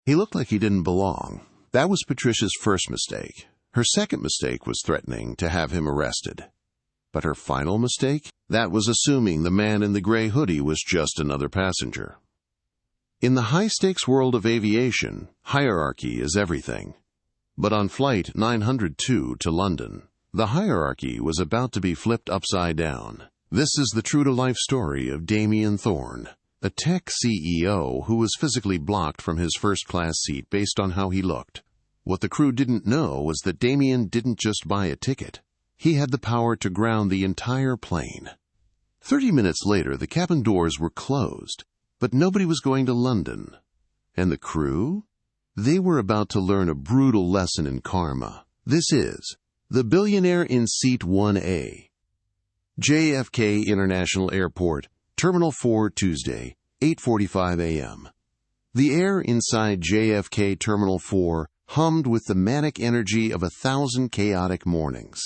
He looked like he didn't belong. That was Patricia's first mistake. Her second mistake was threatening to have him arrested. But her final mistake? That was assuming the man in the gray hoodie was just another passenger. In the high-stakes world of aviation, hierarchy is everything. But on Flight 902 to London, the hierarchy was about to be flipped upside down. This is the true-to-life story of Damien Thorne, a tech CEO who was physically blocked from his first-class seat based on how he looked. What the crew didn't know was that Damien didn't just buy a ticket. He had the power to ground the entire plane. 30 minutes later, the cabin doors were closed, but nobody was going to London. And the crew? They were about to learn a brutal lesson in karma. This is The Billionaire in Seat 1A. JFK International Airport, Terminal 4, Tuesday, 8:45 a.m. The air inside JFK Terminal 4 hummed with the manic energy of 1,000 chaotic mornings.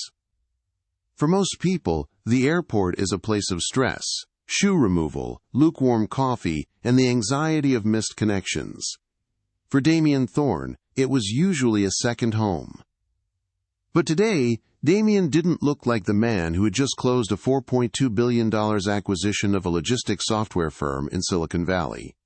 For most people, the airport is a place of stress, shoe removal, lukewarm coffee, and the anxiety of missed connections. For Damien Thorne, it was usually a second home. But today, Damien didn't look like the man who had just closed a $4.2 billion acquisition of a logistics software firm in Silicon Valley.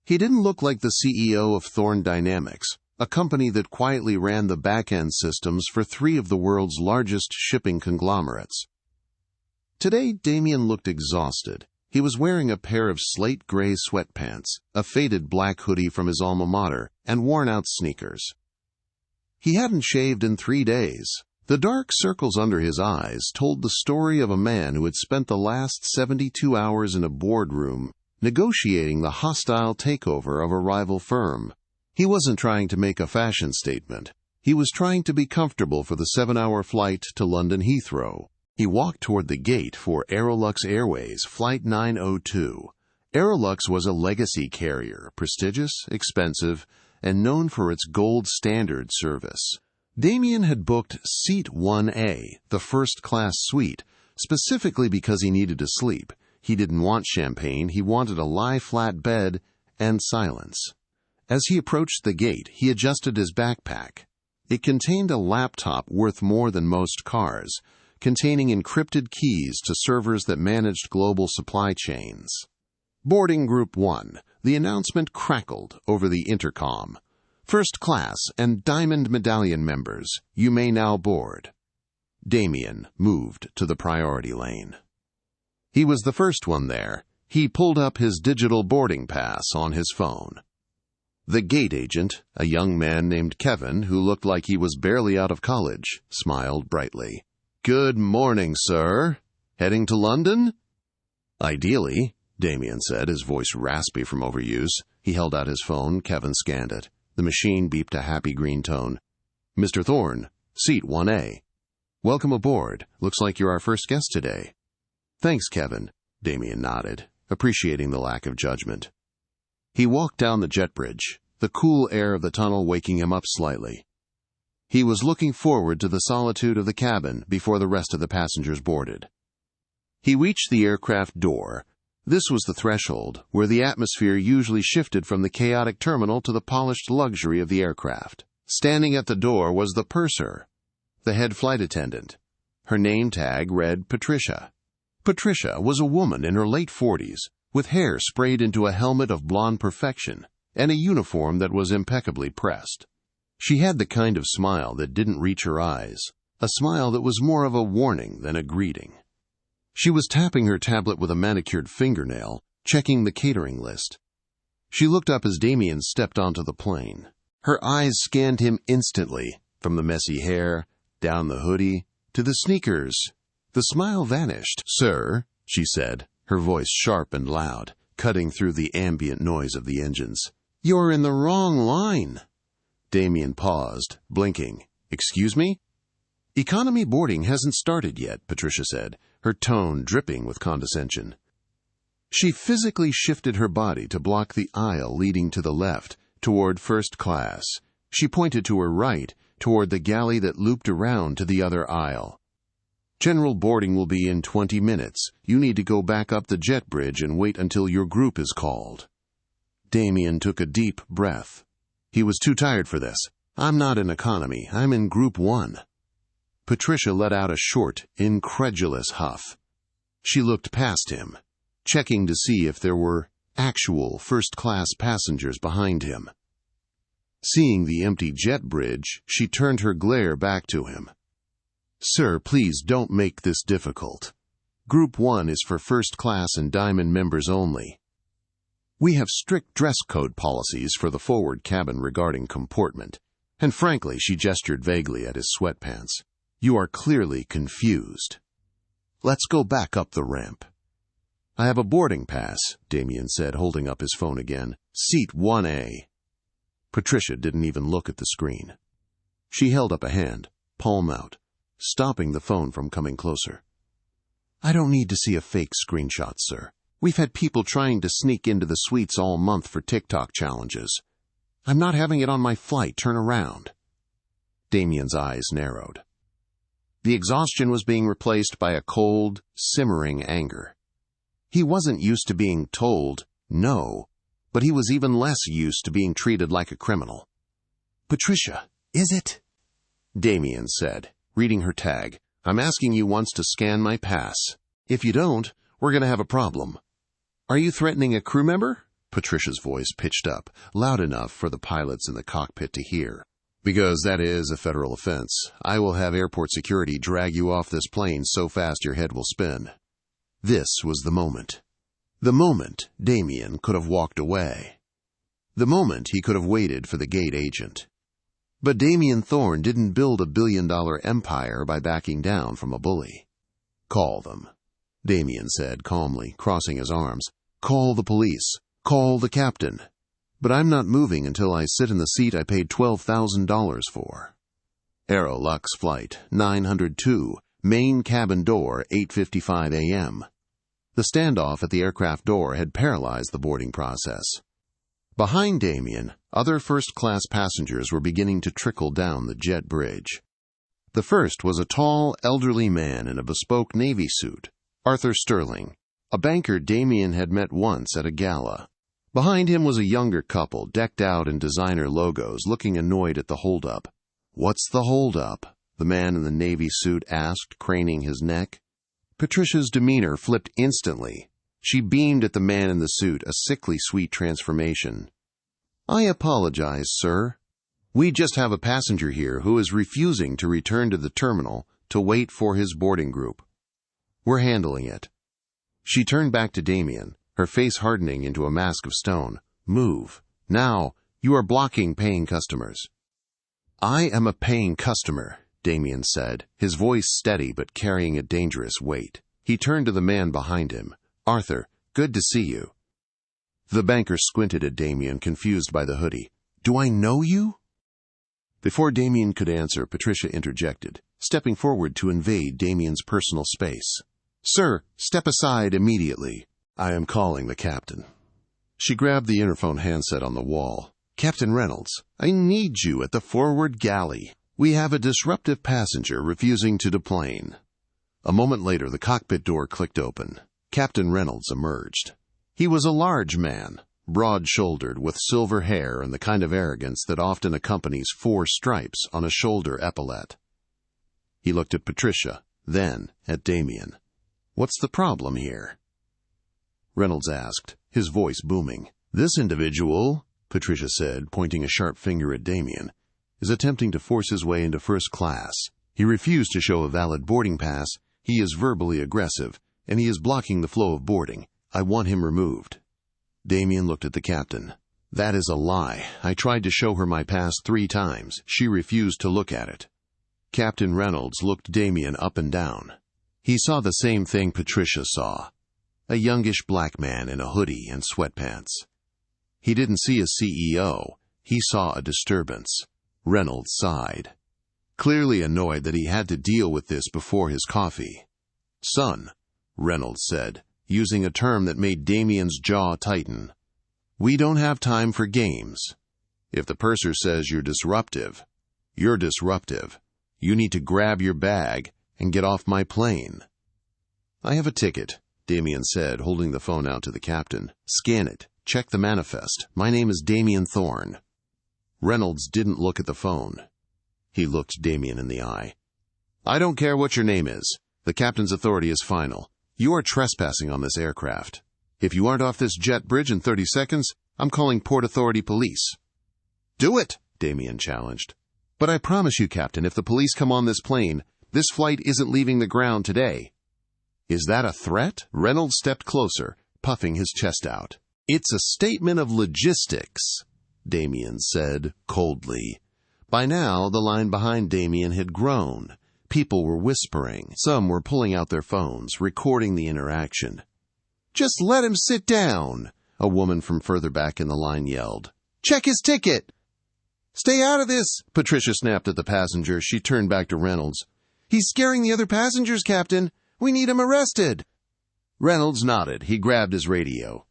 He didn't look like the CEO of Thorne Dynamics, a company that quietly ran the back-end systems for 3 of the world's largest shipping conglomerates. Today, Damien looked exhausted. He was wearing a pair of slate gray sweatpants, a faded black hoodie from his alma mater, and worn-out sneakers. He hadn't shaved in 3 days. The dark circles under his eyes told the story of a man who had spent the last 72 hours in a boardroom negotiating the hostile takeover of a rival firm. He wasn't trying to make a fashion statement. He was trying to be comfortable for the 7-hour flight to London Heathrow. He walked toward the gate for Aerolux Airways Flight 902. Aerolux was a legacy carrier, prestigious, expensive, and known for its gold standard service. Damien had booked Seat 1A, the first-class suite, specifically because he needed to sleep. He didn't want champagne, he wanted a lie-flat bed and silence. As he approached the gate, he adjusted his backpack. It contained a laptop worth more than most cars, containing encrypted keys to servers that managed global supply chains. Boarding Group 1. The announcement crackled over the intercom. First class and Diamond Medallion members, you may now board. Damien moved to the priority lane. He was the first one there. He pulled up his digital boarding pass on his phone. The gate agent, a young man named Kevin who looked like he was barely out of college, smiled brightly. "Good morning, sir. Heading to London?" "Ideally," Damien said, his voice raspy from overuse. He held out his phone. Kevin scanned it. The machine beeped a happy green tone. "Mr. Thorne, Seat 1A. Welcome aboard. Looks like you're our first guest today." "Thanks, Kevin," Damien nodded, appreciating the lack of judgment. He walked down the jet bridge, the cool air of the tunnel waking him up slightly. He was looking forward to the solitude of the cabin before the rest of the passengers boarded. He reached the aircraft door. This was the threshold, where the atmosphere usually shifted from the chaotic terminal to the polished luxury of the aircraft. Standing at the door was the purser, the head flight attendant. Her name tag read Patricia. Patricia was a woman in her late 40s, with hair sprayed into a helmet of blonde perfection and a uniform that was impeccably pressed. She had the kind of smile that didn't reach her eyes, a smile that was more of a warning than a greeting. She was tapping her tablet with a manicured fingernail, checking the catering list. She looked up as Damien stepped onto the plane. Her eyes scanned him instantly, from the messy hair, down the hoodie, to the sneakers. The smile vanished. "Sir," she said, her voice sharp and loud, cutting through the ambient noise of the engines. "You're in the wrong line." Damien paused, blinking. "Excuse me?" "Economy boarding hasn't started yet," Patricia said, her tone dripping with condescension. She physically shifted her body to block the aisle leading to the left, toward first class. She pointed to her right, toward the galley that looped around to the other aisle. "General boarding will be in 20 minutes. You need to go back up the jet bridge and wait until your group is called." Damien took a deep breath. He was too tired for this. I'm not in economy. I'm in Group 1. Patricia let out a short, incredulous huff. She looked past him, checking to see if there were actual first-class passengers behind him. Seeing the empty jet bridge, she turned her glare back to him. Sir, please don't make this difficult. Group 1 is for first-class and diamond members only. We have strict dress code policies for the forward cabin regarding comportment, and frankly, she gestured vaguely at his sweatpants. You are clearly confused. Let's go back up the ramp. I have a boarding pass, Damien said, holding up his phone again. Seat 1A. Patricia didn't even look at the screen. She held up a hand, palm out, stopping the phone from coming closer. I don't need to see a fake screenshot, sir. We've had people trying to sneak into the suites all month for TikTok challenges. I'm not having it on my flight. Turn around. Damien's eyes narrowed. The exhaustion was being replaced by a cold, simmering anger. He wasn't used to being told no, but he was even less used to being treated like a criminal. Patricia, is it? Damien said, reading her tag. I'm asking you once to scan my pass. If you don't, we're going to have a problem. Are you threatening a crew member? Patricia's voice pitched up, loud enough for the pilots in the cockpit to hear. Because that is a federal offense. I will have airport security drag you off this plane so fast your head will spin. This was the moment. The moment Damien could have walked away. The moment he could have waited for the gate agent. But Damien Thorne didn't build a billion-dollar empire by backing down from a bully. Call them, Damien said calmly, crossing his arms. Call the police. Call the captain. But I'm not moving until I sit in the seat I paid $12,000 for. Aerolux Flight 902, main cabin door, 8:55 a.m. The standoff at the aircraft door had paralyzed the boarding process. Behind Damien, other first-class passengers were beginning to trickle down the jet bridge. The first was a tall, elderly man in a bespoke Navy suit, Arthur Sterling, a banker Damien had met once at a gala. Behind him was a younger couple, decked out in designer logos, looking annoyed at the holdup. What's the holdup? The man in the Navy suit asked, craning his neck. Patricia's demeanor flipped instantly. She beamed at the man in the suit, a sickly sweet transformation. I apologize, sir. We just have a passenger here who is refusing to return to the terminal to wait for his boarding group. We're handling it. She turned back to Damien, her face hardening into a mask of stone. Move. Now, you are blocking paying customers. I am a paying customer, Damien said, his voice steady but carrying a dangerous weight. He turned to the man behind him. Arthur, good to see you. The banker squinted at Damien, confused by the hoodie. Do I know you? Before Damien could answer, Patricia interjected, stepping forward to invade Damien's personal space. Sir, step aside immediately. I am calling the captain. She grabbed the interphone handset on the wall. Captain Reynolds, I need you at the forward galley. We have a disruptive passenger refusing to deplane. A moment later, the cockpit door clicked open. Captain Reynolds emerged. He was a large man, broad-shouldered, with silver hair and the kind of arrogance that often accompanies 4 stripes on a shoulder epaulette. He looked at Patricia, then at Damien. What's the problem here? Reynolds asked, his voice booming. This individual, Patricia said, pointing a sharp finger at Damien, is attempting to force his way into first class. He refused to show a valid boarding pass, he is verbally aggressive, and he is blocking the flow of boarding. I want him removed. Damien looked at the captain. That is a lie. I tried to show her my pass 3 times. She refused to look at it. Captain Reynolds looked Damien up and down. He saw the same thing Patricia saw. A youngish black man in a hoodie and sweatpants. He didn't see a CEO. He saw a disturbance. Reynolds sighed, clearly annoyed that he had to deal with this before his coffee. Son, Reynolds said, using a term that made Damien's jaw tighten. We don't have time for games. If the purser says you're disruptive, you're disruptive. You need to grab your bag and get off my plane. I have a ticket, Damien said, holding the phone out to the captain. Scan it. Check the manifest. My name is Damien Thorne. Reynolds didn't look at the phone. He looked Damien in the eye. "I don't care what your name is. The captain's authority is final. You are trespassing on this aircraft. If you aren't off this jet bridge in 30 seconds, I'm calling Port Authority Police." "Do it," Damien challenged. "But I promise you, Captain, if the police come on this plane, this flight isn't leaving the ground today." "Is that a threat?" Reynolds stepped closer, puffing his chest out. "It's a statement of logistics," Damien said coldly. By now, the line behind Damien had grown. People were whispering. Some were pulling out their phones, recording the interaction. "Just let him sit down," a woman from further back in the line yelled. "Check his ticket." "Stay out of this," Patricia snapped at the passenger. She turned back to Reynolds. "He's scaring the other passengers, Captain. We need him arrested." Reynolds nodded. He grabbed his radio.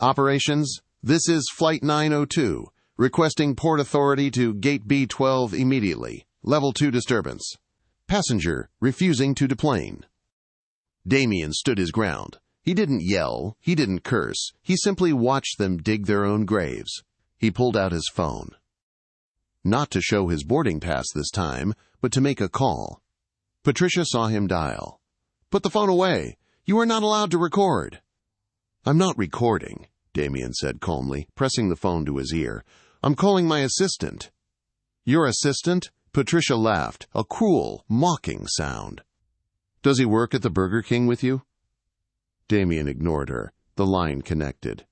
"Operations, this is Flight 902. Requesting Port Authority to Gate B12 immediately. Level 2 disturbance. Passenger refusing to deplane." Damien stood his ground. He didn't yell. He didn't curse. He simply watched them dig their own graves. He pulled out his phone. Not to show his boarding pass this time, but to make a call. Patricia saw him dial. "Put the phone away. You are not allowed to record." "I'm not recording," Damien said calmly, pressing the phone to his ear. "I'm calling my assistant." "Your assistant?" Patricia laughed, a cruel, mocking sound. "Does he work at the Burger King with you?" Damien ignored her. The line connected.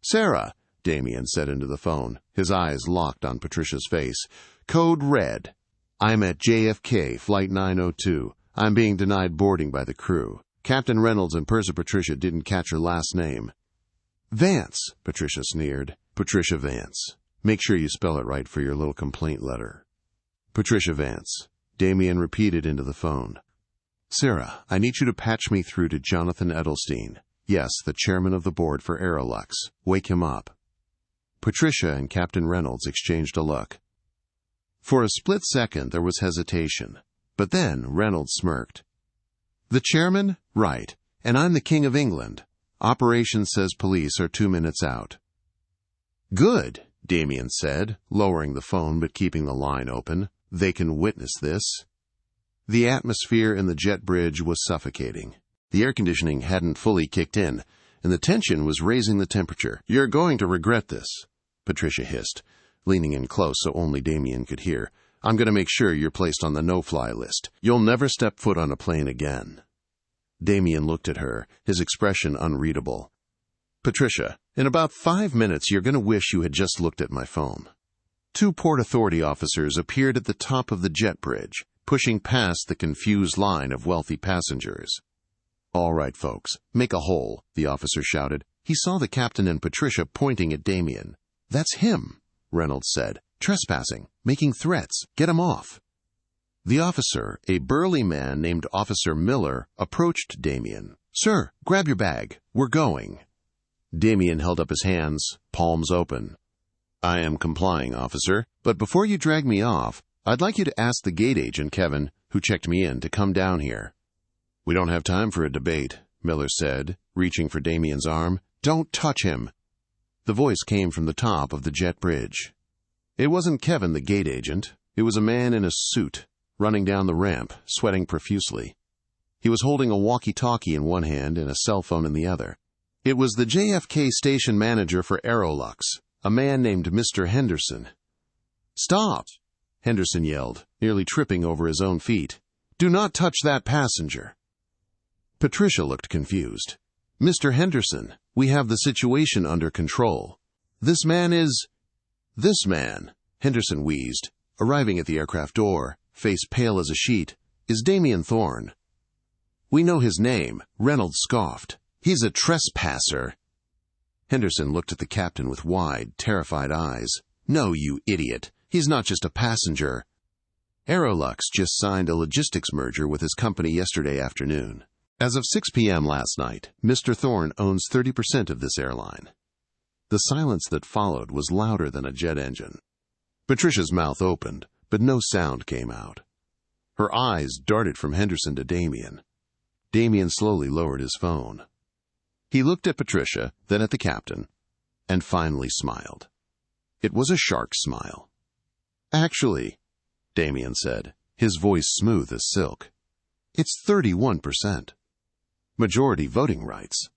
"Sarah," Damien said into the phone, his eyes locked on Patricia's face. "Code red. I'm at JFK, Flight 902. I'm being denied boarding by the crew." Captain Reynolds and Purser Patricia didn't catch her last name. "Vance," Patricia sneered. "Patricia Vance. Make sure you spell it right for your little complaint letter." "Patricia Vance." Damien repeated into the phone. "Sarah, I need you to patch me through to Jonathan Edelstein. Yes, the chairman of the board for Aerolux. Wake him up." Patricia and Captain Reynolds exchanged a look. For a split second there was hesitation, but then Reynolds smirked. "The chairman? Right. And I'm the King of England. Operations says police are 2 minutes out." "Good," Damien said, lowering the phone but keeping the line open. "They can witness this." The atmosphere in the jet bridge was suffocating. The air conditioning hadn't fully kicked in, and the tension was raising the temperature. "You're going to regret this," Patricia hissed, leaning in close so only Damien could hear. "I'm going to make sure you're placed on the no-fly list. You'll never step foot on a plane again." Damien looked at her, his expression unreadable. "Patricia, in about 5 minutes you're going to wish you had just looked at my phone." 2 Port Authority officers appeared at the top of the jet bridge, pushing past the confused line of wealthy passengers. "All right, folks, make a hole," the officer shouted. He saw the captain and Patricia pointing at Damien. "That's him," Reynolds said. "Trespassing, making threats. Get him off." The officer, a burly man named Officer Miller, approached Damien. "Sir, grab your bag. We're going." Damien held up his hands, palms open. "I am complying, officer, but before you drag me off, I'd like you to ask the gate agent, Kevin, who checked me in, to come down here." "We don't have time for a debate," Miller said, reaching for Damien's arm. "Don't touch him." The voice came from the top of the jet bridge. It wasn't Kevin, the gate agent. It was a man in a suit, running down the ramp, sweating profusely. He was holding a walkie-talkie in one hand and a cell phone in the other. It was the JFK station manager for Aerolux, a man named Mr. Henderson. "Stop!" Henderson yelled, nearly tripping over his own feet. "Do not touch that passenger." Patricia looked confused. "Mr. Henderson, we have the situation under control. This man," Henderson wheezed, arriving at the aircraft door, face pale as a sheet, "is Damien Thorne." "We know his name," Reynolds scoffed. "He's a trespasser." Henderson looked at the captain with wide, terrified eyes. "No, you idiot. He's not just a passenger. Aerolux just signed a logistics merger with his company yesterday afternoon. As of 6 p.m. last night, Mr. Thorne owns 30% of this airline." The silence that followed was louder than a jet engine. Patricia's mouth opened, but no sound came out. Her eyes darted from Henderson to Damien. Damien slowly lowered his phone. He looked at Patricia, then at the captain, and finally smiled. It was a shark smile. Actually, Damien said, his voice smooth as silk, it's 31%. Majority voting rights.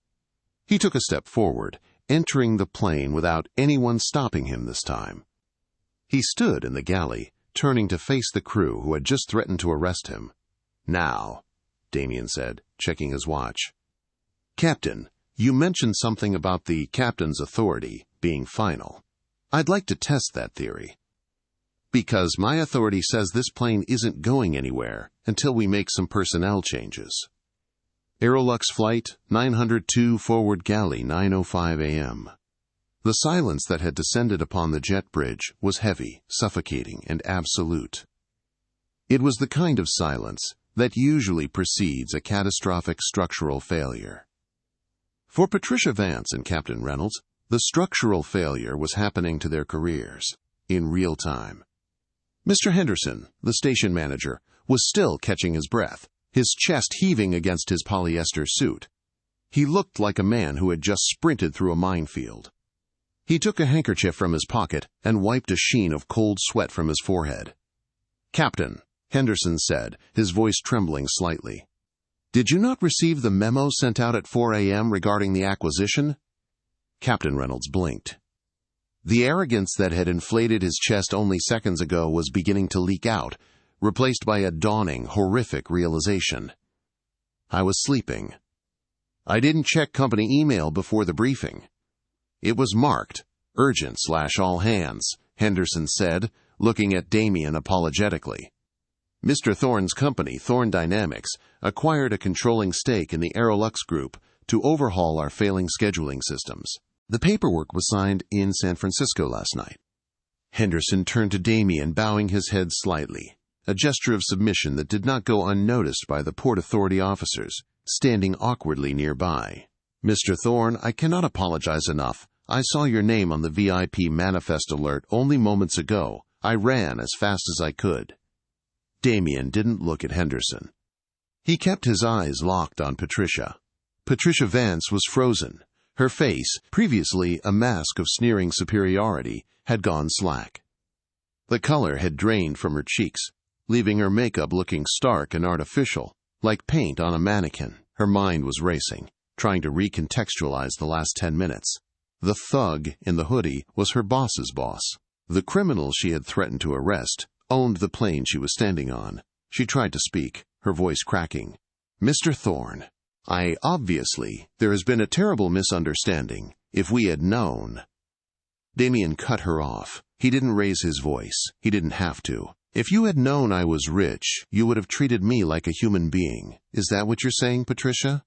He took a step forward, entering the plane without anyone stopping him this time. He stood in the galley, turning to face the crew who had just threatened to arrest him. Now, Damien said, checking his watch. Captain, you mentioned something about the captain's authority being final. I'd like to test that theory. Because my authority says this plane isn't going anywhere until we make some personnel changes. Aerolux Flight 902 forward galley 9:05 a.m. The silence that had descended upon the jet bridge was heavy, suffocating, and absolute. It was the kind of silence that usually precedes a catastrophic structural failure. For Patricia Vance and Captain Reynolds, the structural failure was happening to their careers, in real time. Mr. Henderson, the station manager, was still catching his breath, his chest heaving against his polyester suit. He looked like a man who had just sprinted through a minefield. He took a handkerchief from his pocket and wiped a sheen of cold sweat from his forehead. "Captain," Henderson said, his voice trembling slightly, "did you not receive the memo sent out at 4 a.m. regarding the acquisition?" Captain Reynolds blinked. The arrogance that had inflated his chest only seconds ago was beginning to leak out, replaced by a dawning, horrific realization. "I was sleeping. I didn't check company email before the briefing. It was marked, urgent/all hands," Henderson said, looking at Damien apologetically. Mr. Thorne's company, Thorne Dynamics, acquired a controlling stake in the Aerolux Group to overhaul our failing scheduling systems. The paperwork was signed in San Francisco last night. Henderson turned to Damien, bowing his head slightly, a gesture of submission that did not go unnoticed by the Port Authority officers, standing awkwardly nearby. "Mr. Thorne, I cannot apologize enough. I saw your name on the VIP manifest alert only moments ago. I ran as fast as I could." Damien didn't look at Henderson. He kept his eyes locked on Patricia. Patricia Vance was frozen. Her face, previously a mask of sneering superiority, had gone slack. The color had drained from her cheeks, leaving her makeup looking stark and artificial, like paint on a mannequin. Her mind was racing, trying to recontextualize the last 10 minutes. The thug in the hoodie was her boss's boss. The criminal she had threatened to arrest owned the plane she was standing on. She tried to speak, her voice cracking. "Mr. Thorne, there has been a terrible misunderstanding. If we had known—" Damien cut her off. He didn't raise his voice. He didn't have to. "If you had known I was rich, you would have treated me like a human being. Is that what you're saying, Patricia?"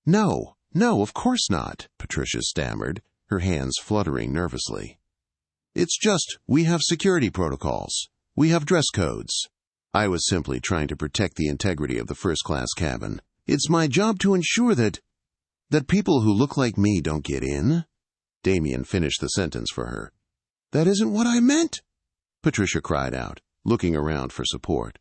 No, of course not," Patricia stammered, her hands fluttering nervously. "It's just, we have security protocols. We have dress codes. I was simply trying to protect the integrity of the first-class cabin. It's my job to ensure that people who look like me don't get in." Damien finished the sentence for her. "That isn't what I meant," Patricia cried out, looking around for support.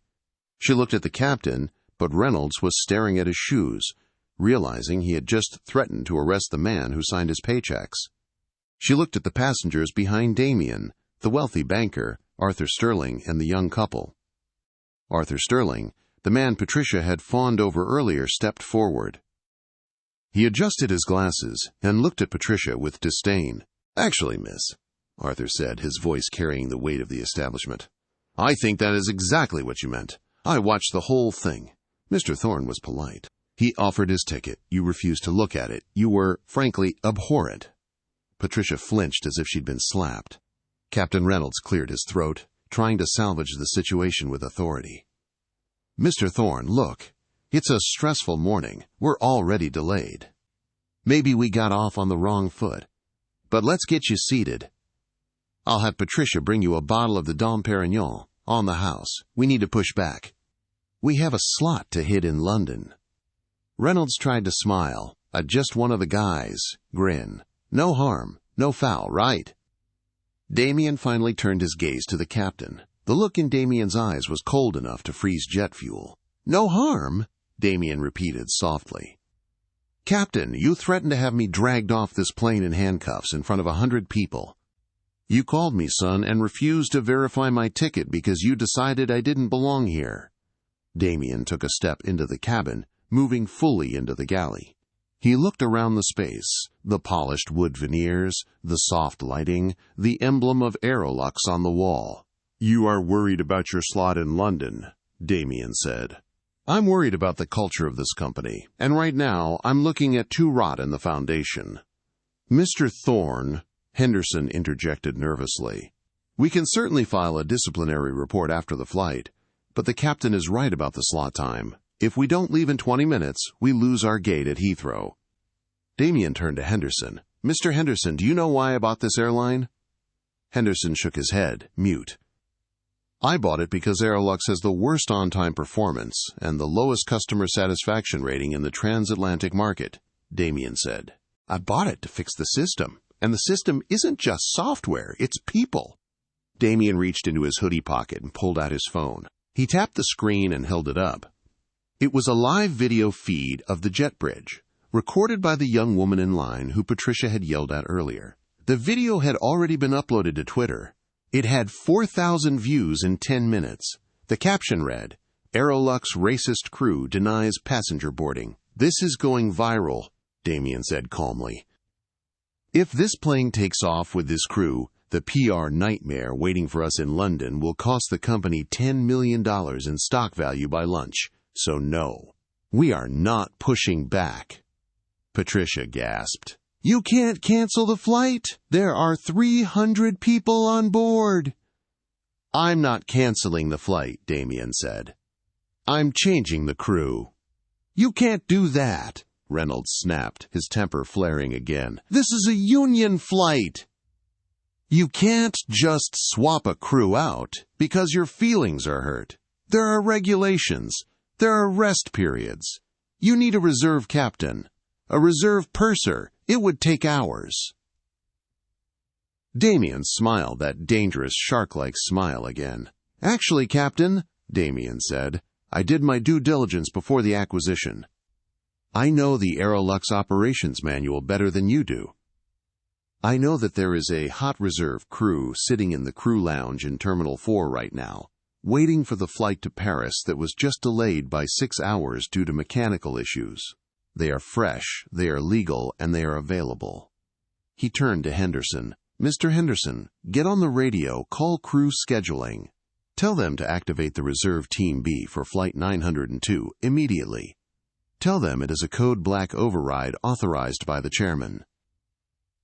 She looked at the captain, but Reynolds was staring at his shoes, realizing he had just threatened to arrest the man who signed his paychecks. She looked at the passengers behind Damien, the wealthy banker, Arthur Sterling, and the young couple. Arthur Sterling, the man Patricia had fawned over earlier, stepped forward. He adjusted his glasses and looked at Patricia with disdain. "Actually, miss," Arthur said, his voice carrying the weight of the establishment, "I think that is exactly what you meant. I watched the whole thing." Mr. Thorne was polite. "He offered his ticket. You refused to look at it. You were, frankly, abhorrent." Patricia flinched as if she'd been slapped. Captain Reynolds cleared his throat, trying to salvage the situation with authority. "Mr. Thorne, look. It's a stressful morning. We're already delayed. Maybe we got off on the wrong foot. But let's get you seated. I'll have Patricia bring you a bottle of the Dom Perignon, on the house. We need to push back. We have a slot to hit in London." Reynolds tried to smile, a just one of the guys grin. "No harm, no foul, right?" Damien finally turned his gaze to the captain. The look in Damien's eyes was cold enough to freeze jet fuel. "No harm?" Damien repeated softly. "Captain, you threatened to have me dragged off this plane in handcuffs in front of 100 people. You called me, son, and refused to verify my ticket because you decided I didn't belong here. Damien took a step into the cabin, moving fully into the galley. He looked around the space, the polished wood veneers, the soft lighting, the emblem of Aerolux on the wall. You are worried about your slot in London, Damien said. I'm worried about the culture of this company, and right now I'm looking at too rot in the foundation. Mr. Thorne, Henderson interjected nervously. We can certainly file a disciplinary report after the flight, but the captain is right about the slot time. If we don't leave in 20 minutes, we lose our gate at Heathrow. Damien turned to Henderson. Mr. Henderson, do you know why I bought this airline? Henderson shook his head, mute. I bought it because Aerolux has the worst on-time performance and the lowest customer satisfaction rating in the transatlantic market, Damien said. I bought it to fix the system, and the system isn't just software, it's people. Damien reached into his hoodie pocket and pulled out his phone. He tapped the screen and held it up. It was a live video feed of the jet bridge, recorded by the young woman in line who Patricia had yelled at earlier. The video had already been uploaded to Twitter. It had 4,000 views in 10 minutes. The caption read, Aerolux racist crew denies passenger boarding. This is going viral, Damien said calmly. If this plane takes off with this crew, the PR nightmare waiting for us in London will cost the company $10 million in stock value by lunch. So no, we are not pushing back. Patricia gasped. You can't cancel the flight. There are 300 people on board. I'm not canceling the flight, Damien said. I'm changing the crew. You can't do that, Reynolds snapped, his temper flaring again. This is a union flight. You can't just swap a crew out because your feelings are hurt. There are regulations. There are rest periods. You need a reserve captain, a reserve purser. It would take hours. Damien smiled that dangerous shark-like smile again. Actually, Captain, Damien said, I did my due diligence before the acquisition. I know the Aerolux operations manual better than you do. I know that there is a hot reserve crew sitting in the crew lounge in Terminal 4 right now, waiting for the flight to Paris that was just delayed by 6 hours due to mechanical issues. They are fresh, they are legal, and they are available. He turned to Henderson. Mr. Henderson, get on the radio, call crew scheduling. Tell them to activate the reserve Team B for Flight 902 immediately. Tell them it is a code black override authorized by the chairman.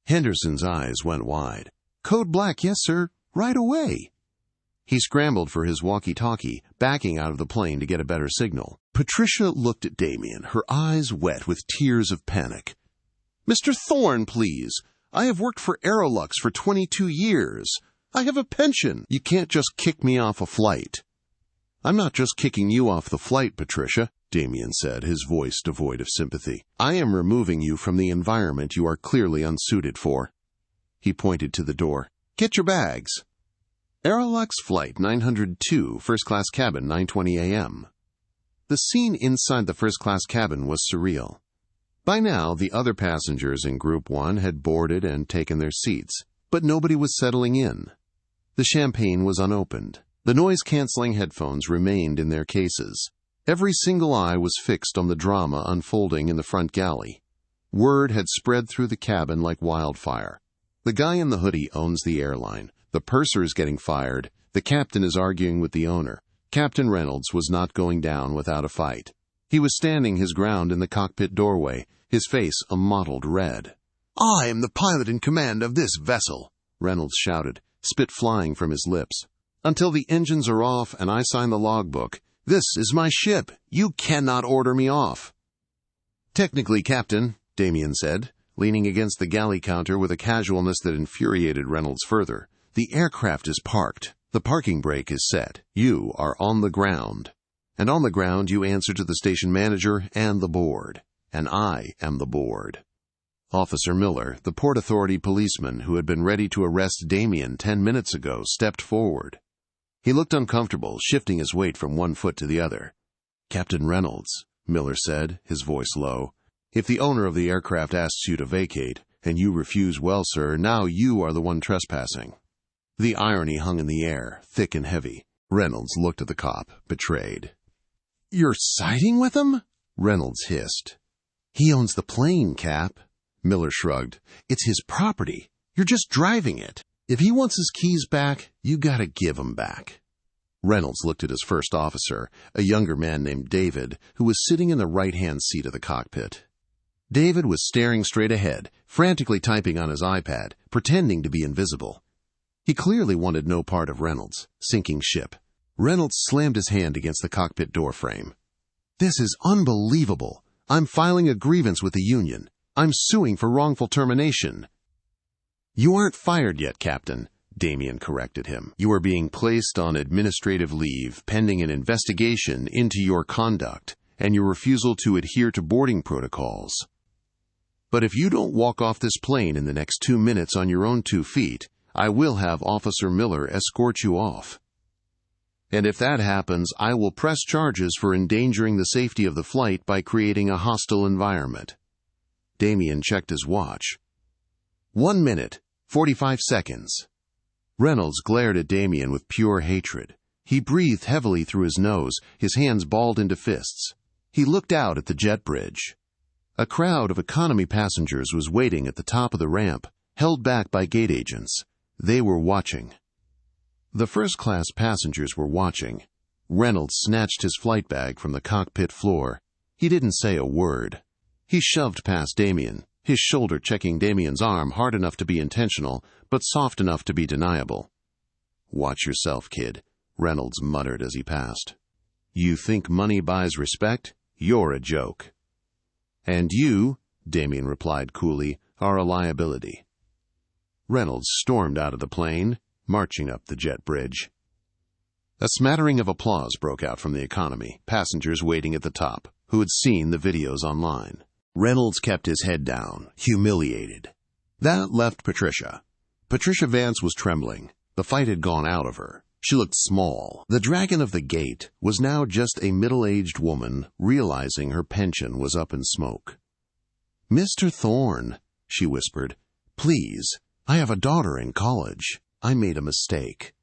Henderson's eyes went wide. Code black, yes, sir, right away. He scrambled for his walkie-talkie, backing out of the plane to get a better signal. Patricia looked at Damien, her eyes wet with tears of panic. Mr. Thorne, please. I have worked for Aerolux for 22 years. I have a pension. You can't just kick me off a flight. I'm not just kicking you off the flight, Patricia, Damien said, his voice devoid of sympathy. I am removing you from the environment you are clearly unsuited for. He pointed to the door. Get your bags. Aerolux Flight 902, first-class cabin, 9:20 a.m. The scene inside the first-class cabin was surreal. By now, the other passengers in Group 1 had boarded and taken their seats, but nobody was settling in. The champagne was unopened. The noise-canceling headphones remained in their cases. Every single eye was fixed on the drama unfolding in the front galley. Word had spread through the cabin like wildfire. The guy in the hoodie owns the airline. The purser is getting fired. The captain is arguing with the owner. Captain Reynolds was not going down without a fight. He was standing his ground in the cockpit doorway, his face a mottled red. I am the pilot in command of this vessel, Reynolds shouted, spit flying from his lips. Until the engines are off and I sign the logbook, this is my ship. You cannot order me off. Technically, Captain, Damien said, leaning against the galley counter with a casualness that infuriated Reynolds further. The aircraft is parked. The parking brake is set. You are on the ground. And on the ground you answer to the station manager and the board. And I am the board. Officer Miller, the Port Authority policeman who had been ready to arrest Damien 10 minutes ago, stepped forward. He looked uncomfortable, shifting his weight from one foot to the other. Captain Reynolds, Miller said, his voice low, if the owner of the aircraft asks you to vacate, and you refuse, well, sir, now you are the one trespassing. The irony hung in the air, thick and heavy. Reynolds looked at the cop, betrayed. "You're siding with him?" Reynolds hissed. "He owns the plane, Cap." Miller shrugged. "It's his property. You're just driving it. If he wants his keys back, you gotta give 'em back." Reynolds looked at his first officer, a younger man named David, who was sitting in the right-hand seat of the cockpit. David was staring straight ahead, frantically typing on his iPad, pretending to be invisible. He clearly wanted no part of Reynolds' sinking ship. Reynolds slammed his hand against the cockpit door frame. "This is unbelievable. I'm filing a grievance with the union. I'm suing for wrongful termination." "You aren't fired yet, Captain," Damien corrected him. "You are being placed on administrative leave pending an investigation into your conduct and your refusal to adhere to boarding protocols. But if you don't walk off this plane in the next 2 minutes on your own 2 feet, I will have Officer Miller escort you off. And if that happens, I will press charges for endangering the safety of the flight by creating a hostile environment." Damien checked his watch. 1 minute, 45 seconds. Reynolds glared at Damien with pure hatred. He breathed heavily through his nose, his hands balled into fists. He looked out at the jet bridge. A crowd of economy passengers was waiting at the top of the ramp, held back by gate agents. They were watching. The first-class passengers were watching. Reynolds snatched his flight bag from the cockpit floor. He didn't say a word. He shoved past Damien, his shoulder checking Damien's arm hard enough to be intentional, but soft enough to be deniable. "Watch yourself, kid," Reynolds muttered as he passed. "You think money buys respect? You're a joke." "And you," Damien replied coolly, "are a liability." Reynolds stormed out of the plane, marching up the jet bridge. A smattering of applause broke out from the economy, passengers waiting at the top, who had seen the videos online. Reynolds kept his head down, humiliated. That left Patricia. Patricia Vance was trembling. The fight had gone out of her. She looked small. The dragon of the gate was now just a middle-aged woman realizing her pension was up in smoke. "Mr. Thorne," she whispered, "please, I have a daughter in college. I made a mistake."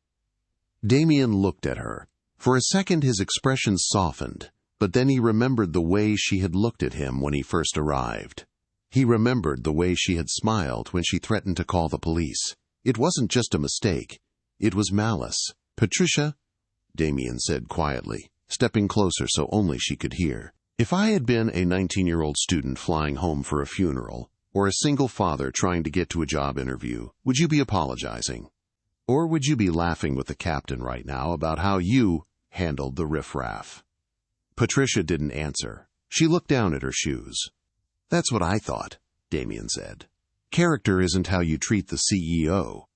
Damien looked at her. For a second his expression softened, but then he remembered the way she had looked at him when he first arrived. He remembered the way she had smiled when she threatened to call the police. It wasn't just a mistake. It was malice. "Patricia," Damien said quietly, stepping closer so only she could hear, "if I had been a 19-year-old student flying home for a funeral, or a single father trying to get to a job interview, would you be apologizing? Or would you be laughing with the captain right now about how you handled the riffraff?" Patricia didn't answer. She looked down at her shoes. "That's what I thought," Damien said. "Character isn't how you treat the CEO.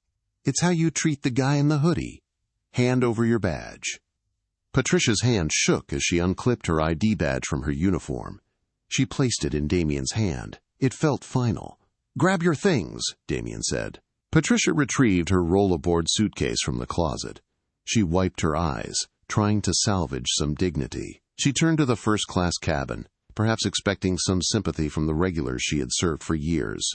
It's how you treat the guy in the hoodie. Hand over your badge." Patricia's hand shook as she unclipped her ID badge from her uniform. She placed it in Damien's hand. It felt final. "Grab your things," Damien said. Patricia retrieved her roll-aboard suitcase from the closet. She wiped her eyes, trying to salvage some dignity. She turned to the first-class cabin, perhaps expecting some sympathy from the regulars she had served for years.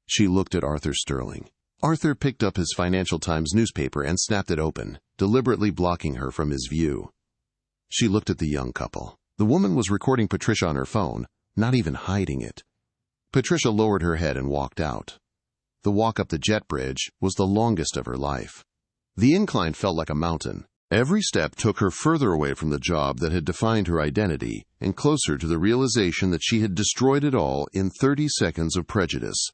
She looked at Arthur Sterling. Arthur picked up his Financial Times newspaper and snapped it open, deliberately blocking her from his view. She looked at the young couple. The woman was recording Patricia on her phone, not even hiding it. Patricia lowered her head and walked out. The walk up the jet bridge was the longest of her life. The incline felt like a mountain. Every step took her further away from the job that had defined her identity and closer to the realization that she had destroyed it all in 30 seconds of prejudice.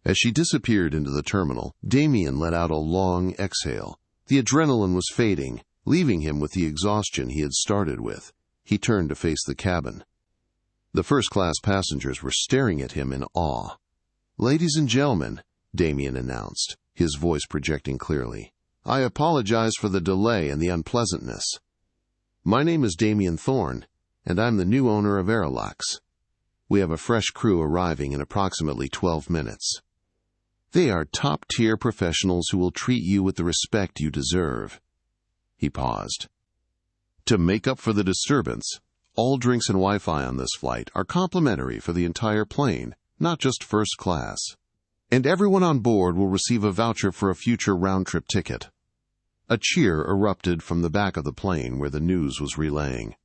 As she disappeared into the terminal, Damien let out a long exhale. The adrenaline was fading, leaving him with the exhaustion he had started with. He turned to face the cabin. The first-class passengers were staring at him in awe. "Ladies and gentlemen," Damien announced, his voice projecting clearly, "I apologize for the delay and the unpleasantness. My name is Damien Thorne, and I'm the new owner of Airlux. We have a fresh crew arriving in approximately 12 minutes. They are top-tier professionals who will treat you with the respect you deserve." He paused. "To make up for the disturbance, all drinks and Wi-Fi on this flight are complimentary for the entire plane, not just first class." And everyone on board will receive a voucher for a future round-trip ticket. A cheer erupted from the back of the plane where the news was relaying.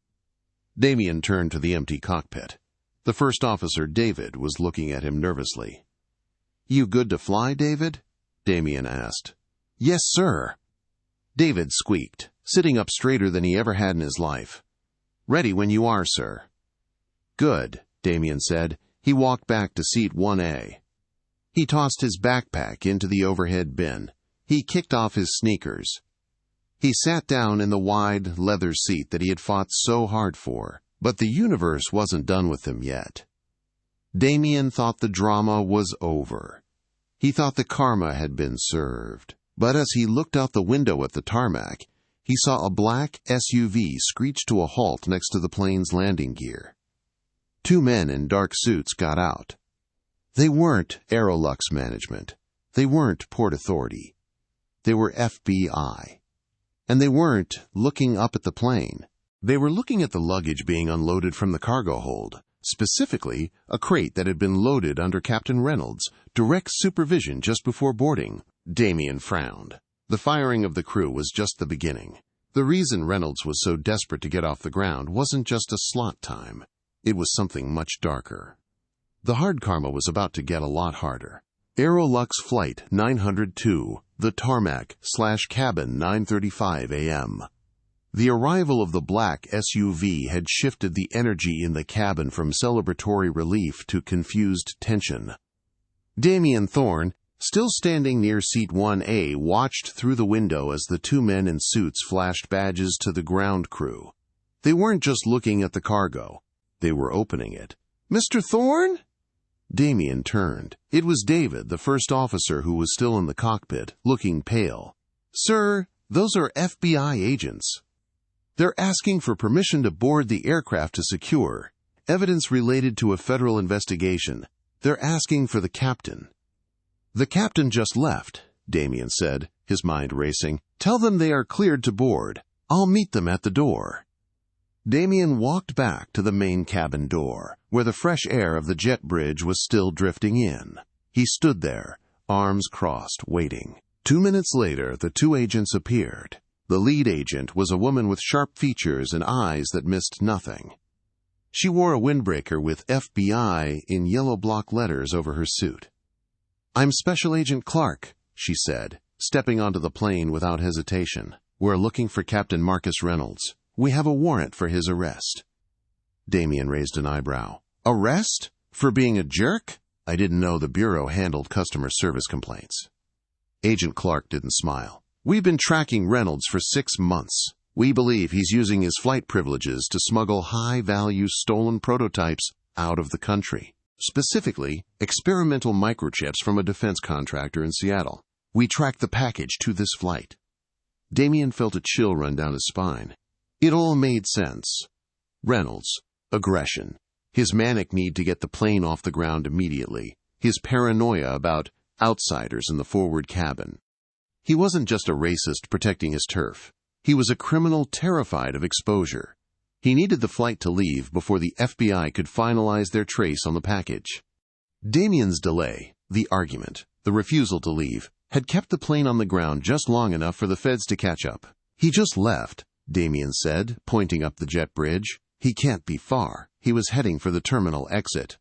Damien turned to the empty cockpit. The first officer, David, was looking at him nervously. "You good to fly, David?" Damien asked. "Yes, sir." David squeaked, sitting up straighter than he ever had in his life. "Ready when you are, sir." "Good," Damien said. He walked back to seat 1A. He tossed his backpack into the overhead bin. He kicked off his sneakers. He sat down in the wide leather seat that he had fought so hard for, but the universe wasn't done with him yet. Damien thought the drama was over. He thought the karma had been served. But as he looked out the window at the tarmac, he saw a black SUV screech to a halt next to the plane's landing gear. Two men in dark suits got out. They weren't Aerolux management. They weren't Port Authority. They were FBI. And they weren't looking up at the plane. They were looking at the luggage being unloaded from the cargo hold, specifically a crate that had been loaded under Captain Reynolds' direct supervision just before boarding. Damien frowned. The firing of the crew was just the beginning. The reason Reynolds was so desperate to get off the ground wasn't just a slot time. It was something much darker. The hard karma was about to get a lot harder. Aerolux Flight 902, the tarmac/cabin 9:35 a.m. The arrival of the black SUV had shifted the energy in the cabin from celebratory relief to confused tension. Damien Thorne, still standing near seat 1A, watched through the window as the two men in suits flashed badges to the ground crew. They weren't just looking at the cargo. They were opening it. "Mr. Thorne?" Damien turned. It was David, the first officer, who was still in the cockpit, looking pale. "Sir, those are FBI agents. They're asking for permission to board the aircraft to secure evidence related to a federal investigation. They're asking for the captain." "The captain just left," Damien said, his mind racing. "Tell them they are cleared to board. I'll meet them at the door." Damien walked back to the main cabin door, where the fresh air of the jet bridge was still drifting in. He stood there, arms crossed, waiting. 2 minutes later, the two agents appeared. The lead agent was a woman with sharp features and eyes that missed nothing. She wore a windbreaker with FBI in yellow block letters over her suit. "I'm Special Agent Clark," she said, stepping onto the plane without hesitation. "We're looking for Captain Marcus Reynolds. We have a warrant for his arrest." Damien raised an eyebrow. "Arrest? For being a jerk? I didn't know the Bureau handled customer service complaints." Agent Clark didn't smile. "We've been tracking Reynolds for 6 months. We believe he's using his flight privileges to smuggle high-value stolen prototypes out of the country. Specifically, experimental microchips from a defense contractor in Seattle. We tracked the package to this flight." Damien felt a chill run down his spine. It all made sense. Reynolds, aggression, his manic need to get the plane off the ground immediately, his paranoia about outsiders in the forward cabin. He wasn't just a racist protecting his turf. He was a criminal terrified of exposure. He needed the flight to leave before the FBI could finalize their trace on the package. Damien's delay, the argument, the refusal to leave, had kept the plane on the ground just long enough for the feds to catch up. "He just left," Damien said, pointing up the jet bridge. "He can't be far." He was heading for the terminal exit.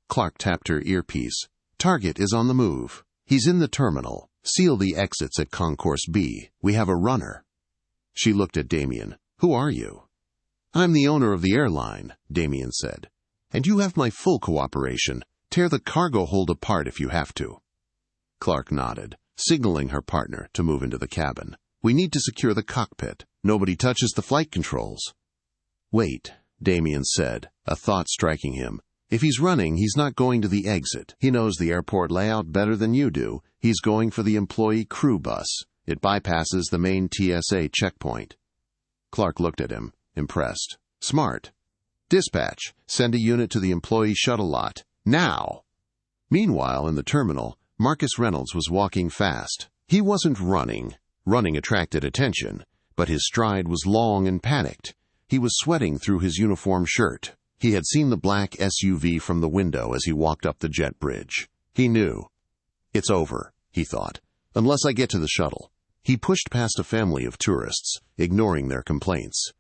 Clark tapped her earpiece. "Target is on the move. He's in the terminal. Seal the exits at Concourse B. We have a runner." She looked at Damien. "Who are you?" "I'm the owner of the airline," Damien said. "And you have my full cooperation. Tear the cargo hold apart if you have to." Clark nodded, signaling her partner to move into the cabin. "We need to secure the cockpit. Nobody touches the flight controls." "Wait," Damien said, a thought striking him. "If he's running, he's not going to the exit. He knows the airport layout better than you do. He's going for the employee crew bus. It bypasses the main TSA checkpoint." Clark looked at him, impressed. "Smart. Dispatch, send a unit to the employee shuttle lot. Now!" Meanwhile, in the terminal, Marcus Reynolds was walking fast. He wasn't running. Running attracted attention, but his stride was long and panicked. He was sweating through his uniform shirt. He had seen the black SUV from the window as he walked up the jet bridge. He knew. It's over, he thought, unless I get to the shuttle. He pushed past a family of tourists, ignoring their complaints.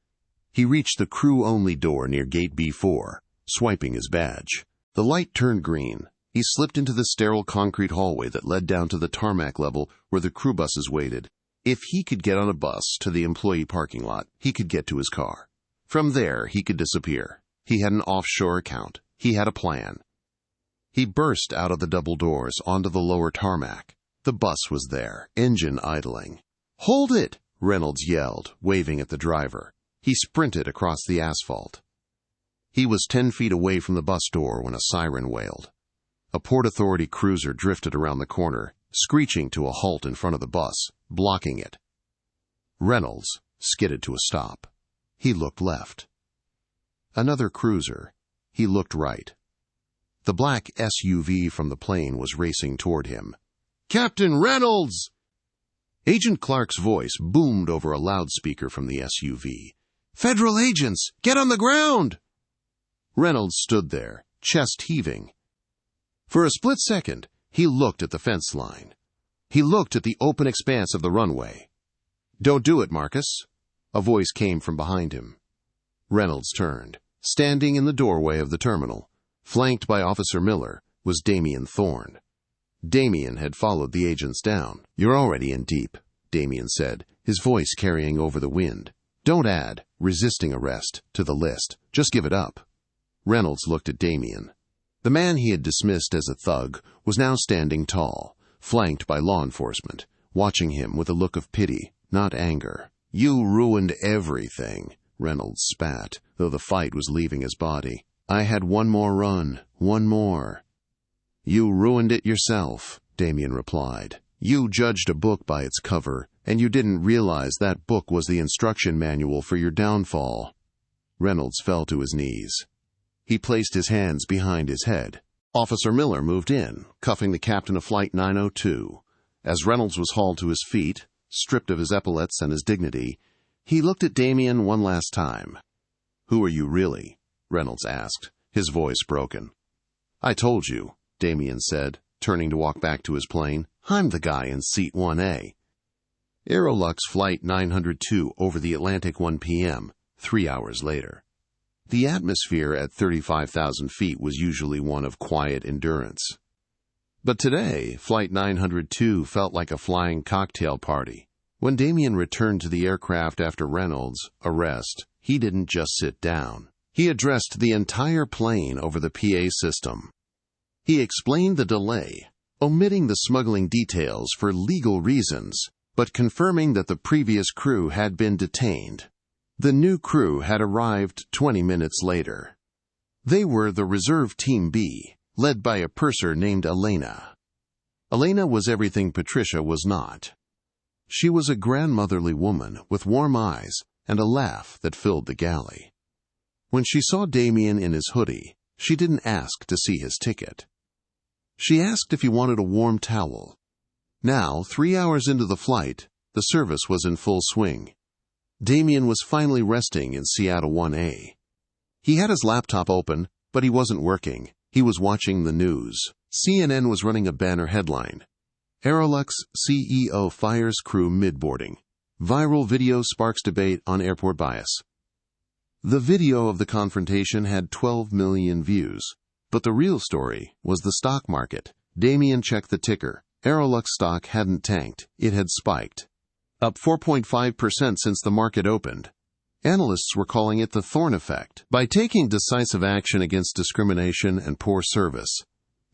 He reached the crew-only door near gate B4, swiping his badge. The light turned green. He slipped into the sterile concrete hallway that led down to the tarmac level where the crew buses waited. If he could get on a bus to the employee parking lot, he could get to his car. From there, he could disappear. He had an offshore account. He had a plan. He burst out of the double doors onto the lower tarmac. The bus was there, engine idling. "Hold it!" Reynolds yelled, waving at the driver. He sprinted across the asphalt. He was 10 feet away from the bus door when a siren wailed. A Port Authority cruiser drifted around the corner, screeching to a halt in front of the bus, blocking it. Reynolds skidded to a stop. He looked left. Another cruiser. He looked right. The black SUV from the plane was racing toward him. "Captain Reynolds!" Agent Clark's voice boomed over a loudspeaker from the SUV. "Federal agents, get on the ground!" Reynolds stood there, chest heaving. For a split second, he looked at the fence line. He looked at the open expanse of the runway. "Don't do it, Marcus," a voice came from behind him. Reynolds turned. Standing in the doorway of the terminal, flanked by Officer Miller, was Damien Thorne. Damien had followed the agents down. "You're already in deep," Damien said, his voice carrying over the wind. "Don't add 'resisting arrest' to the list. Just give it up." Reynolds looked at Damien. The man he had dismissed as a thug was now standing tall, flanked by law enforcement, watching him with a look of pity, not anger. "You ruined everything," Reynolds spat, though the fight was leaving his body. "I had one more run, one more." "You ruined it yourself," Damien replied. "You judged a book by its cover, and you didn't realize that book was the instruction manual for your downfall." Reynolds fell to his knees. He placed his hands behind his head. Officer Miller moved in, cuffing the captain of Flight 902. As Reynolds was hauled to his feet, stripped of his epaulets and his dignity, he looked at Damien one last time. "Who are you really?" Reynolds asked, his voice broken. "I told you," Damien said, turning to walk back to his plane. "I'm the guy in seat 1A. Aerolux Flight 902 over the Atlantic 1 p.m., 3 hours later. The atmosphere at 35,000 feet was usually one of quiet endurance. But today, Flight 902 felt like a flying cocktail party. When Damien returned to the aircraft after Reynolds' arrest, he didn't just sit down. He addressed the entire plane over the PA system. He explained the delay, omitting the smuggling details for legal reasons, but confirming that the previous crew had been detained. The new crew had arrived 20 minutes later. They were the Reserve Team B, led by a purser named Elena. Elena was everything Patricia was not. She was a grandmotherly woman with warm eyes and a laugh that filled the galley. When she saw Damien in his hoodie, she didn't ask to see his ticket. She asked if he wanted a warm towel. Now, 3 hours into the flight, the service was in full swing. Damien was finally resting in Seattle 1A. He had his laptop open, but he wasn't working. He was watching the news. CNN was running a banner headline. Aerolux CEO fires crew mid-boarding. Viral video sparks debate on airport bias. The video of the confrontation had 12 million views. But the real story was the stock market. Damien checked the ticker. Aerolux stock hadn't tanked. It had spiked. Up 4.5% since the market opened. Analysts were calling it the Thorne effect. By taking decisive action against discrimination and poor service,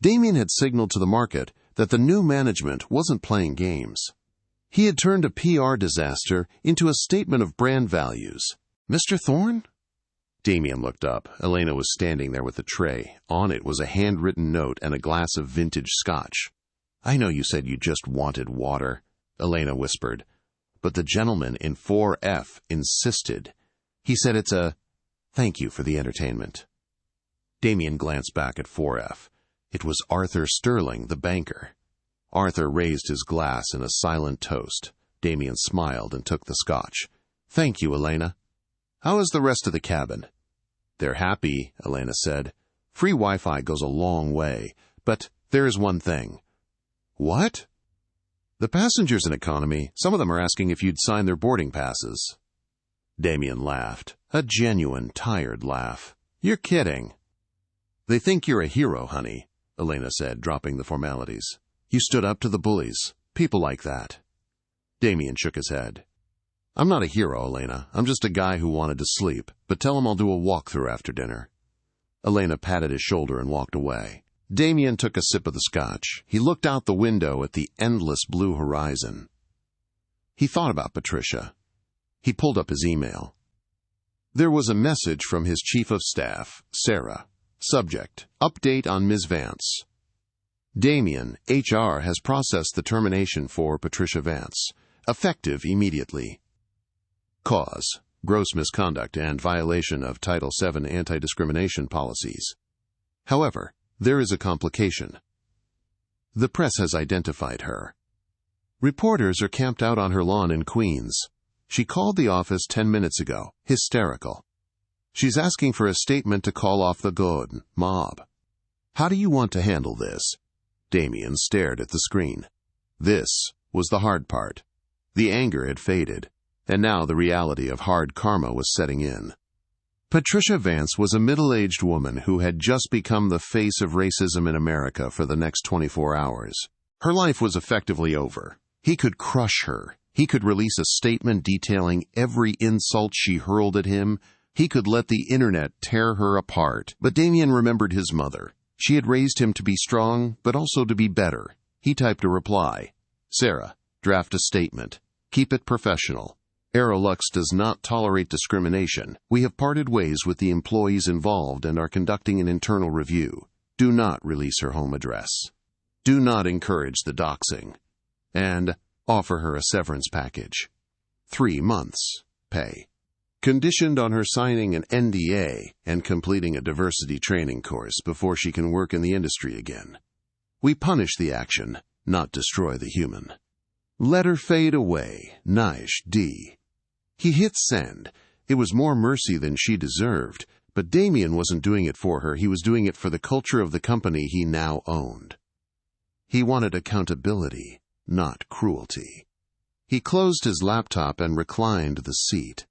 Damien had signaled to the market that the new management wasn't playing games. He had turned a PR disaster into a statement of brand values. "Mr. Thorne?" Damien looked up. Elena was standing there with a tray. On it was a handwritten note and a glass of vintage scotch. "I know you said you just wanted water," Elena whispered. "But the gentleman in 4F insisted. He said it's a thank you for the entertainment." Damien glanced back at 4F. It was Arthur Sterling, the banker. Arthur raised his glass in a silent toast. Damien smiled and took the scotch. "Thank you, Elena. How is the rest of the cabin?" "They're happy," Elena said. "Free Wi-Fi goes a long way, but there is one thing. What? The passengers in economy, some of them are asking if you'd sign their boarding passes. Damien laughed, a genuine, tired laugh. You're kidding. They think you're a hero, honey, Elena said, dropping the formalities. You stood up to the bullies. People like that. Damien shook his head. I'm not a hero, Elena. I'm just a guy who wanted to sleep, but tell him I'll do a walkthrough after dinner. Elena patted his shoulder and walked away. Damien took a sip of the scotch. He looked out the window at the endless blue horizon. He thought about Patricia. He pulled up his email. There was a message from his chief of staff, Sarah. Subject, update on Ms. Vance. Damien, HR has processed the termination for Patricia Vance, effective immediately. Cause, gross misconduct and violation of Title VII anti-discrimination policies. However, there is a complication. The press has identified her. Reporters are camped out on her lawn in Queens. She called the office 10 minutes ago, hysterical. She's asking for a statement to call off the good mob. How do you want to handle this? Damien stared at the screen. This was the hard part. The anger had faded, and now the reality of hard karma was setting in. Patricia Vance was a middle-aged woman who had just become the face of racism in America for the next 24 hours. Her life was effectively over. He could crush her. He could release a statement detailing every insult she hurled at him. He could let the internet tear her apart. But Damien remembered his mother. She had raised him to be strong, but also to be better. He typed a reply. Sarah, draft a statement. Keep it professional. Aerolux does not tolerate discrimination. We have parted ways with the employees involved and are conducting an internal review. Do not release her home address. Do not encourage the doxing. And offer her a severance package. 3 months pay. Conditioned on her signing an NDA and completing a diversity training course before she can work in the industry again. We punish the action, not destroy the human. Let her fade away. Nice D. He hit send. It was more mercy than she deserved, but Damien wasn't doing it for her. He was doing it for the culture of the company he now owned. He wanted accountability, not cruelty. He closed his laptop and reclined the seat.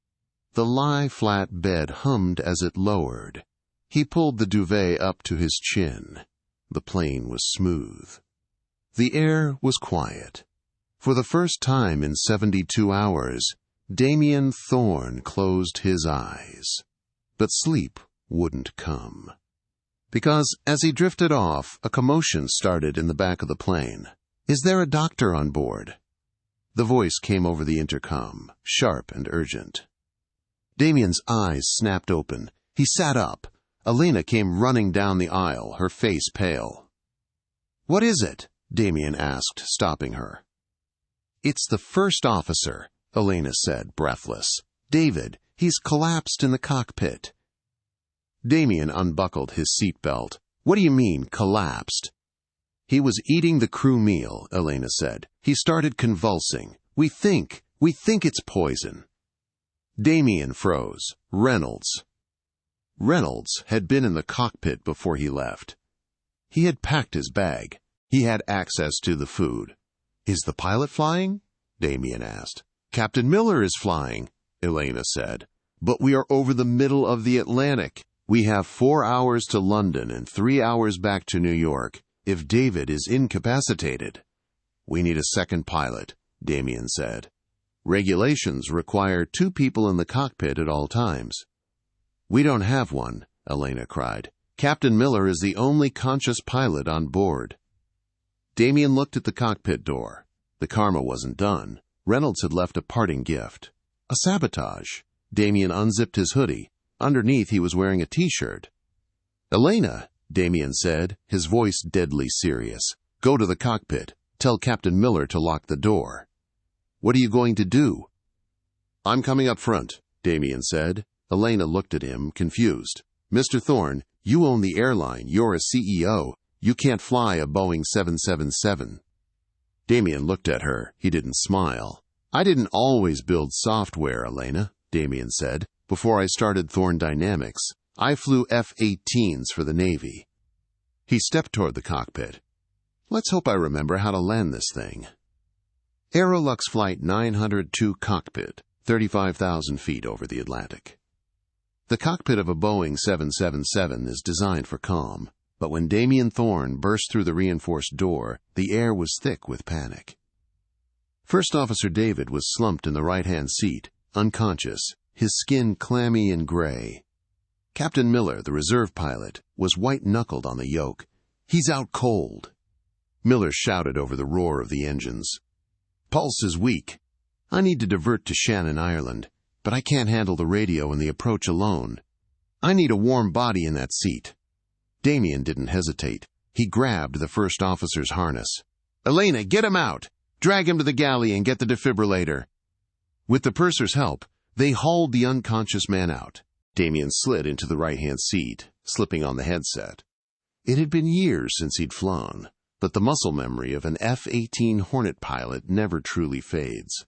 The lie-flat bed hummed as it lowered. He pulled the duvet up to his chin. The plane was smooth. The air was quiet. For the first time in 72 hours, Damien Thorne closed his eyes. But sleep wouldn't come. Because as he drifted off, a commotion started in the back of the plane. Is there a doctor on board? The voice came over the intercom, sharp and urgent. Damien's eyes snapped open. He sat up. Elena came running down the aisle, her face pale. What is it? Damien asked, stopping her. It's the first officer, Elena said, breathless. David, he's collapsed in the cockpit. Damien unbuckled his seatbelt. What do you mean, collapsed? He was eating the crew meal, Elena said. He started convulsing. We think it's poison. Damien froze. Reynolds had been in the cockpit before he left. He had packed his bag. He had access to the food. Is the pilot flying? Damien asked. Captain Miller is flying, Elena said. But we are over the middle of the Atlantic. We have 4 hours to London and 3 hours back to New York. If David is incapacitated. We need a second pilot, Damien said. Regulations require 2 people in the cockpit at all times. We don't have one, Elena cried. Captain Miller is the only conscious pilot on board. Damien looked at the cockpit door. The karma wasn't done. Reynolds had left a parting gift. A sabotage. Damien unzipped his hoodie. Underneath he was wearing a t-shirt. Elena, Damien said, his voice deadly serious. Go to the cockpit. Tell Captain Miller to lock the door. What are you going to do? I'm coming up front, Damien said. Elena looked at him, confused. Mr. Thorne, you own the airline. You're a CEO. You can't fly a Boeing 777. Damien looked at her. He didn't smile. I didn't always build software, Elena, Damien said. Before I started Thorne Dynamics, I flew F-18s for the Navy. He stepped toward the cockpit. Let's hope I remember how to land this thing. Aerolux Flight 902 Cockpit, 35,000 feet over the Atlantic. The cockpit of a Boeing 777 is designed for calm, but when Damien Thorne burst through the reinforced door, the air was thick with panic. First Officer David was slumped in the right-hand seat, unconscious, his skin clammy and gray. Captain Miller, the reserve pilot, was white-knuckled on the yoke. "He's out cold." Miller shouted over the roar of the engines. "Pulse is weak. I need to divert to Shannon, Ireland, but I can't handle the radio and the approach alone. I need a warm body in that seat." Damien didn't hesitate. He grabbed the first officer's harness. "Elena, get him out! Drag him to the galley and get the defibrillator." With the purser's help, they hauled the unconscious man out. Damien slid into the right-hand seat, slipping on the headset. It had been years since he'd flown, but the muscle memory of an F-18 Hornet pilot never truly fades.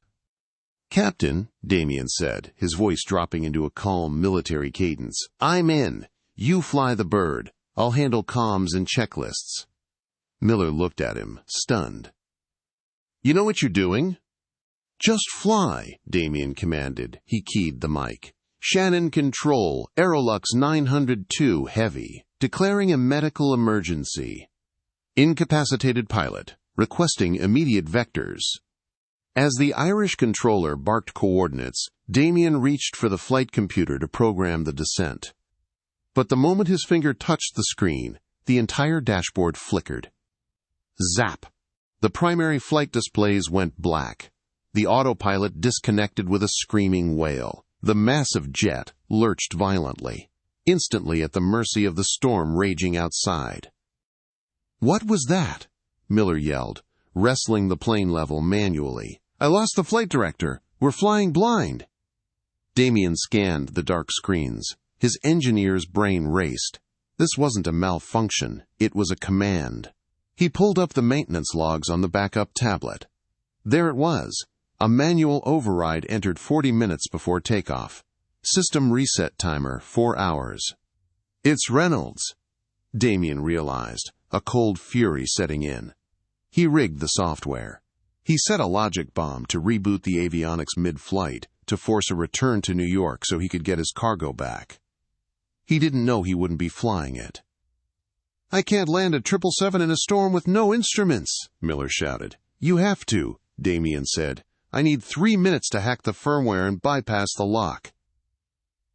"Captain," Damien said, his voice dropping into a calm military cadence, "I'm in. You fly the bird. I'll handle comms and checklists." Miller looked at him, stunned. "You know what you're doing?" "Just fly," Damien commanded. He keyed the mic. "Shannon Control, Aerolux 902 Heavy, declaring a medical emergency. Incapacitated pilot, requesting immediate vectors." As the Irish controller barked coordinates, Damien reached for the flight computer to program the descent. But the moment his finger touched the screen, the entire dashboard flickered. Zap! The primary flight displays went black. The autopilot disconnected with a screaming wail. The massive jet lurched violently, instantly at the mercy of the storm raging outside. "What was that?" Miller yelled, wrestling the plane level manually. "I lost the flight director. We're flying blind." Damien scanned the dark screens. His engineer's brain raced. This wasn't a malfunction. It was a command. He pulled up the maintenance logs on the backup tablet. There it was. A manual override entered 40 minutes before takeoff. System reset timer, 4 hours. "It's Reynolds," Damien realized, a cold fury setting in. He rigged the software. He set a logic bomb to reboot the avionics mid-flight to force a return to New York so he could get his cargo back. He didn't know he wouldn't be flying it. "I can't land a 777 in a storm with no instruments," Miller shouted. "You have to," Damien said. "I need 3 minutes to hack the firmware and bypass the lock."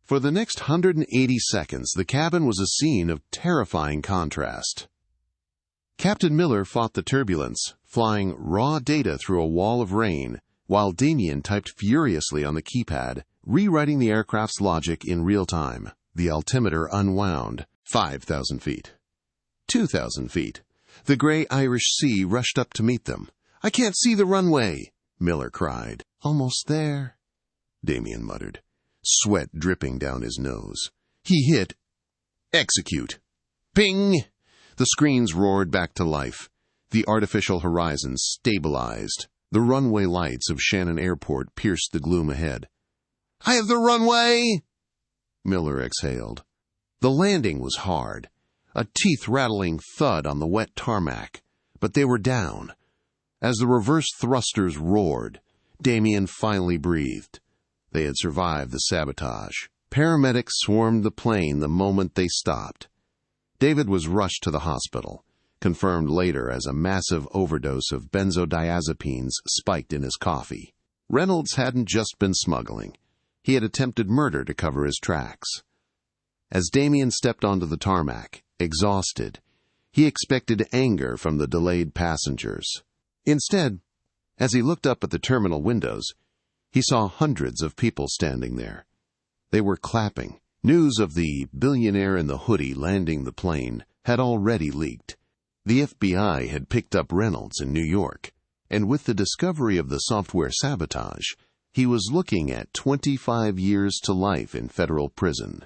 For the next 180 seconds, the cabin was a scene of terrifying contrast. Captain Miller fought the turbulence, flying raw data through a wall of rain, while Damien typed furiously on the keypad, rewriting the aircraft's logic in real time. The altimeter unwound. 5,000 feet. 2,000 feet. The gray Irish Sea rushed up to meet them. "I can't see the runway," Miller cried. "Almost there," Damien muttered, sweat dripping down his nose. He hit execute. Ping! The screens roared back to life. The artificial horizon stabilized. The runway lights of Shannon Airport pierced the gloom ahead. "I have the runway!" Miller exhaled. The landing was hard. A teeth-rattling thud on the wet tarmac. But they were down. As the reverse thrusters roared, Damien finally breathed. They had survived the sabotage. Paramedics swarmed the plane the moment they stopped. David was rushed to the hospital, confirmed later as a massive overdose of benzodiazepines spiked in his coffee. Reynolds hadn't just been smuggling. He had attempted murder to cover his tracks. As Damien stepped onto the tarmac, exhausted, he expected anger from the delayed passengers. Instead, as he looked up at the terminal windows, he saw hundreds of people standing there. They were clapping. News of the billionaire in the hoodie landing the plane had already leaked. The FBI had picked up Reynolds in New York, and with the discovery of the software sabotage, he was looking at 25 years to life in federal prison.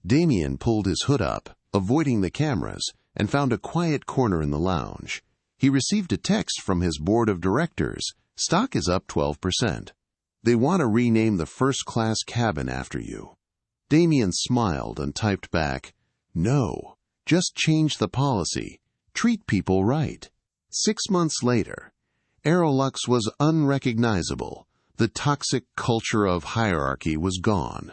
Damien pulled his hood up, avoiding the cameras, and found a quiet corner in the lounge. He received a text from his board of directors. Stock is up 12%. They want to rename the first-class cabin after you. Damien smiled and typed back, "No, just change the policy. Treat people right." 6 months later, Aerolux was unrecognizable. The toxic culture of hierarchy was gone.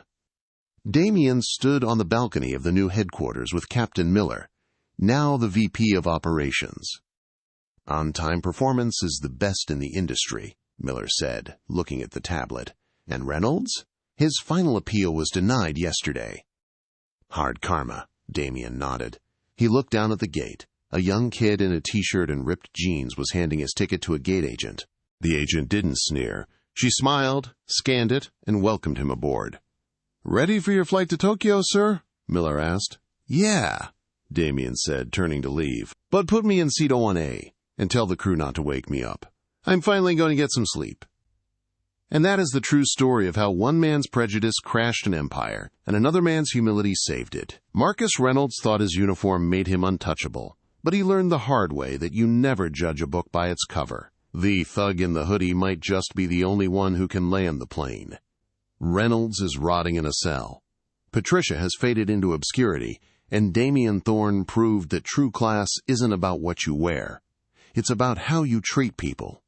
Damien stood on the balcony of the new headquarters with Captain Miller, now the VP of Operations. "On-time performance is the best in the industry," Miller said, looking at the tablet. "And Reynolds? His final appeal was denied yesterday." "Hard karma," Damien nodded. He looked down at the gate. A young kid in a t-shirt and ripped jeans was handing his ticket to a gate agent. The agent didn't sneer. She smiled, scanned it, and welcomed him aboard. "Ready for your flight to Tokyo, sir?" Miller asked. "Yeah," Damien said, turning to leave. "But put me in seat 01A, and tell the crew not to wake me up. I'm finally going to get some sleep." And that is the true story of how one man's prejudice crashed an empire, and another man's humility saved it. Marcus Reynolds thought his uniform made him untouchable, but he learned the hard way that you never judge a book by its cover. The thug in the hoodie might just be the only one who can land the plane. Reynolds is rotting in a cell. Patricia has faded into obscurity, and Damien Thorne proved that true class isn't about what you wear. It's about how you treat people.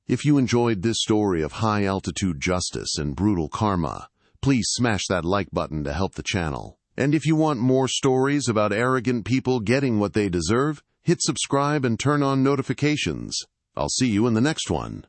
If you enjoyed this story of high-altitude justice and brutal karma, please smash that like button to help the channel. And if you want more stories about arrogant people getting what they deserve, hit subscribe and turn on notifications. I'll see you in the next one.